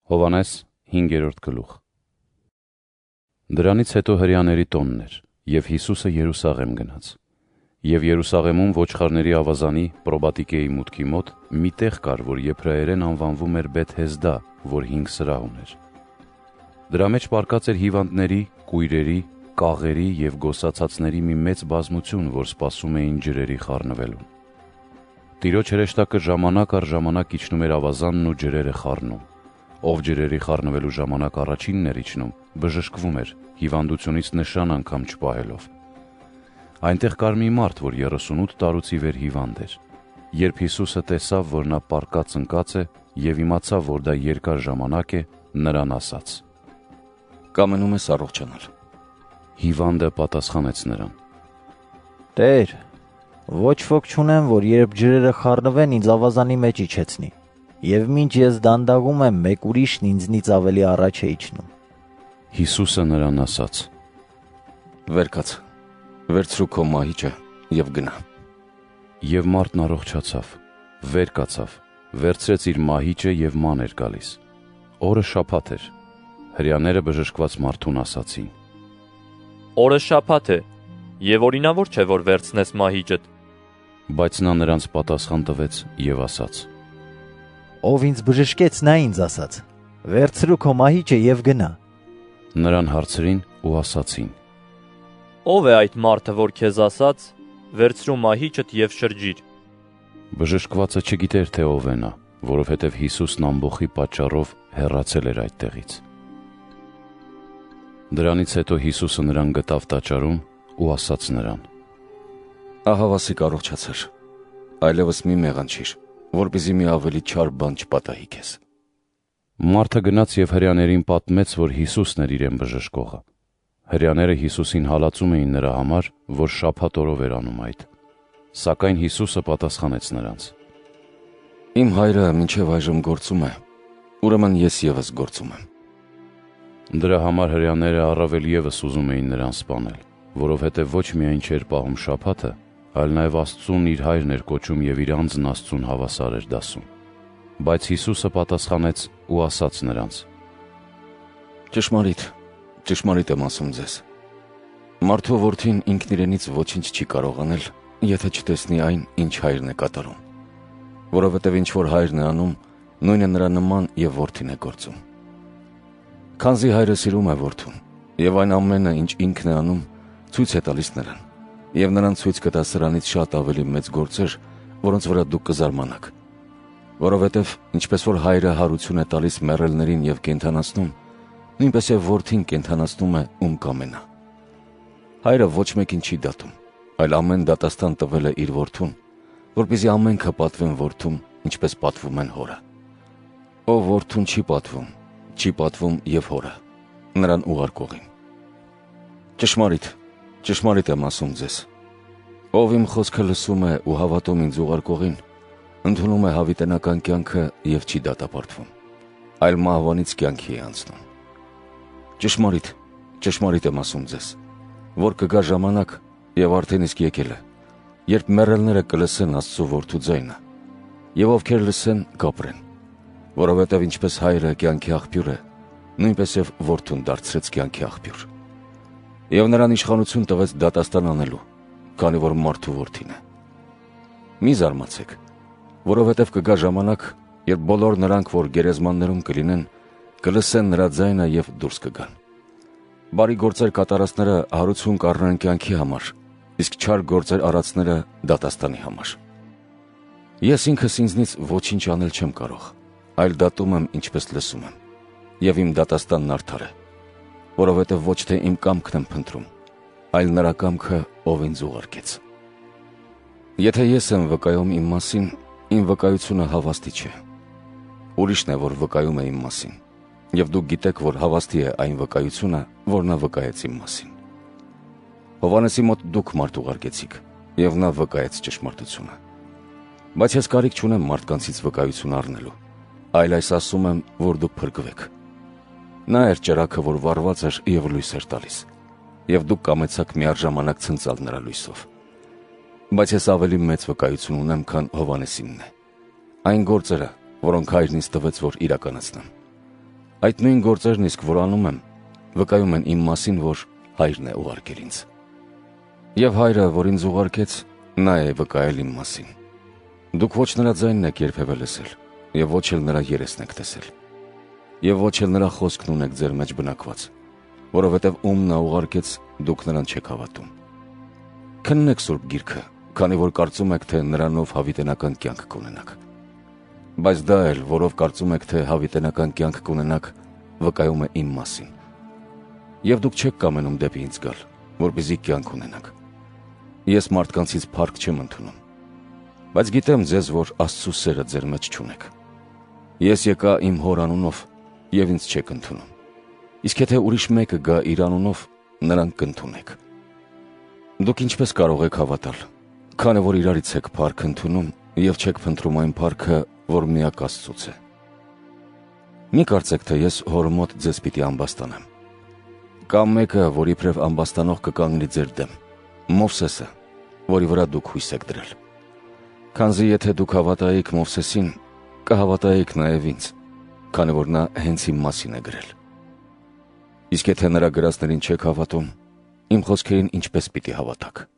Հովհաննես 5-րդ գլուխ։ Դրանից հետո հրեաների տոնն էր, և Հիսուսը Երուսաղեմ գնաց։ Եվ Երուսաղեմում ոչխարների ավազանի Պրոբատիկեի մուտքի մոտ մի տեղ կար, որ եբրայերեն անվանվում էր Բեթհեսդա, որ 5 սրահ ուներ։ Դրա մեջ պառկած էր հիվանդների, կույրերի, կաղերի և գոսացածների մի մեծ բազմություն, որ սպասում էին ջրերի խառնվելուն։ Տիրոջ հրեշտակը ժամանակ առ ժամանակ իջնում էր ավազանն ու ջրերը խառնում։ Ով ջրերի խառնվելու ժամանակ առաջինն էր իջնում, բժշկվում էր, հիվանդությունից նշան անգամ չպահելով։ Այնտեղ կար մի մարդ, որ 38 տարուց ի վեր հիվանդ էր։ Երբ Հիսուսը տեսավ, որ նա պառկած ընկած է, և իմացավ, որ դա երկար ժամանակ է, նրան ասաց. «Կամենում ես առողջանալ»։ Հիվանդը պատասխանեց նրան. «Տեր, ոչ ոք չունեմ, որ երբ ջրերը խառնվեն, ինձ ավազանի մեջ իջեցնի, և մինչ ես դանդաղում եմ, մեկ ուրիշն ինձնից ավելի առաջ է իջնում»։ Հիսուսը նրան ասաց. «Վեր կաց, վերցրու քո մահիճը և գնա»։ Եվ մարդն առողջացավ, վեր կացավ, վերցրեց իր մահիճը և ման էր գալիս։ Օրը շաբաթ էր։ Հրեաները բժշկված մարդուն ասացին. «Օրը շաբաթ է, և օրինավոր չէ, որ վերցնես մահիճդ»։ Բայց նա նրանց պատասխան տվեց և ասաց. «Ով ինձ բժշկեց, նա ինձ ասաց. վերցրու քո մահիճը և գնա»։ Նրան հարցրին ու ասացին. «Ո՞վ է այդ մարդը, որ քեզ ասաց. վերցրու մահիճդ և շրջիր»։ Բժշկվածը չգիտեր, թե ով է նա, որովհետև Հիսուսն ամբոխի պատճառով հեռացել էր այդտեղից։ Դրանից հետո Հիսուսը նրան գտավ տաճարում ու ասաց նրան. «Ահավասիկ առողջացար, այլևս մի մեղանչիր, որպեսզի մի ավելի չար բան չպատահի քեզ»։ Մարդը գնաց և հրեաներին պատմեց, որ Հիսուսն էր իրեն բժշկողը։ Հրեաները Հիսուսին հալածում էին նրա համար, որ շաբաթ օրով էր անում այդ։ Սակայն Հիսուսը պատասխանեց նրանց. «Իմ հայրը մինչև այժմ գործում է, ուրեմն ես ևս գործում եմ»։ Դրա համար հրեաները առավել ևս ուզում էին նրան սպանել, որովհետև ոչ միայն չէր պահում շաբաթը, այլ նաև Աստծուն իր հայրն էր կոչում և իր անձն Աստծուն հավասար էր դասում։ Բայց Հիսուսը պատասխանեց ու ասաց նրանց. «Ճշմարիտ, ճշմարիտ եմ ասում ձեզ. մարդու որդին ինքն իրենից ոչինչ չի կարող անել, եթե չտեսնի այն, ինչ հայրն է կատարում։ Որովհետև ինչ որ հայրն է անում, նույնը նրա նման և որդին է գործում։ Քանզի հայրը սիրում է որդուն, և այն ամենը, ինչ ինքն է անում, ցույց է տալիս նրան, և նրան ցույց կտա սրանից շատ ավելի մեծ գործեր, որոնց վրա դուք կզարմանաք։ Որովհետև ինչպես որ հայրը հարություն է տալիս մեռելներին և կենդանացնում, նույնպես և որդին կենդանացնում է, ում կամենա։ Հայրը ոչ մեկին չի դատում, այլ ամեն դատաստան տվել է իր որդուն, որպեսզի ամենքը պատվեն որդուն, ինչպես պատվում են հորը։ Ով որդուն չի պատվում, չի պատվում և հորը, նրան ուղարկողին։ Ճշմարիտ, ճշմարիտ եմ ասում ձեզ. ով իմ խոսքը լսում է ու հավատում ինձ ուղարկողին, ընդունում է հավիտենական կյանքը և չի դատապարտվում, այլ մահվանից կյանքի է անցնում։ Ճշմարիտ, ճշմարիտ եմ ասում ձեզ, որ կգա ժամանակ, և արդեն իսկ եկել է, երբ մեռելները կլսեն Աստծու որդու ձայնը, և ովքեր լսեն, կապրեն, որովհետև ինչպես հայրը կյանքի աղբյուր է, նույնպես և որդուն դարձրեց կյանքի աղբյուր։ Եվ նրան իշխանություն տվեց դատաստան անելու, քանի որ մարդու որդին է։ Մի զարմացեք, որովհետև կգա ժամանակ, երբ բոլոր նրանք, որ գերեզմաններում կլինեն, կլսեն նրա ձայնը և դուրս կգան։ Բարի գործեր կատարածները հարություն կառնեն կյանքի համար, իսկ չար գործեր արածները դատաստանի համար։ Ես ինքս ինձնից ոչինչ անել չեմ կարող, այլ դատում եմ, ինչպես լսում եմ, և իմ դատաստանն արդար է, որովհետև ոչ թե իմ կամքն եմ փնտրում, այլ նրա կամքը, ով ինձ ուղարկեց։ Եթե ես եմ վկայում իմ մասին, իմ վկայությունը հավաստի չէ։ Ուրիշն է, որ վկայում է իմ մասին, և դուք գիտեք, որ հավաստի է այն վկայությունը, որ նա վկայեց իմ մասին։ Հովհաննեսի մոտ դուք մարդ ուղարկեցիք, և նա վկայեց ճշմարտությունը։ Բայց ես կարիք չունեմ մարդկանցից վկայություն առնելու, այլ այս ասում եմ, որ դուք փրկվեք։ Նա էր ճրագը, որ վառված էր և լույս էր տալիս, և դուք կամեցաք միառժամանակ ցնծալ նրա լույսով։ Բայց ես ավելի մեծ վկայություն ունեմ, քան Հովհաննեսինն է։ Այն գործերը, որոնք հայրն ինձ տվեց, որ իրականացնեմ, Այդ նույն գործերն իսկ որ անում եմ, վկայում են իմ մասին, որ Հայրն է ուղարկել ինձ։ Եվ Հայրը, որ ինձ ուղարկեց, նա է վկայել իմ մասին։ Դուք ոչ նրա ձայնն եք երբևէ լսել, եւ ոչ էլ նրա երեսն եք տեսել։ Եվ ոչ էլ նրա խոսքն ունեք ձեր մեջ բնակված, որովհետև ում նա ուղարկեց, դուք նրան չեք հավատում։ Քննեք Սուրբ Գիրքը, քանի որ կարծում եք, թե նրանով հավիտենական կյանք կունենաք։ Բայց դա էլ, որով կարծում եք, թե հավիտենական կյանք կունենաք, վկայում է իմ մասին։ Եվ դուք չեք կամենում դեպի ինձ գալ, որպեսզի կյանք ունենաք։ Ես մարդկանցից փառք չեմ ընդունում, բայց գիտեմ ձեզ, որ Աստծու սերը ձեր մեջ չունեք։ Ես եկա իմ Հոր անունով, եւ ինձ չեք ընդունում։ Իսկ եթե ուրիշ մեկը գա իր անունով, նրան կընդունեք։ Դուք ինչպես կարող եք հավատալ, քանի որ իրարից եք փառք ընդունում եւ չեք փնտրում այն փառքը, որ միակ Աստծուց է։ Մի կարծեք, թե ես Հոր մոտ ձեզ պիտի ամբաստանեմ։ Կամ մեկը, որ իբրև ամբաստանող կկանգնի ձեր դեմ, Մովսեսը, որի վրա դուք հույս եք դրել։ Քանզի եթե դուք հավատայիք Մովսեսին, կհավատայիք նաև ինձ, քանի որ նա հենց իմ մասին է գրել։ Իսկ եթե նրա գրածներին չեք հավատում, իմ խոսքերին ինչպես պիտի հավատաք։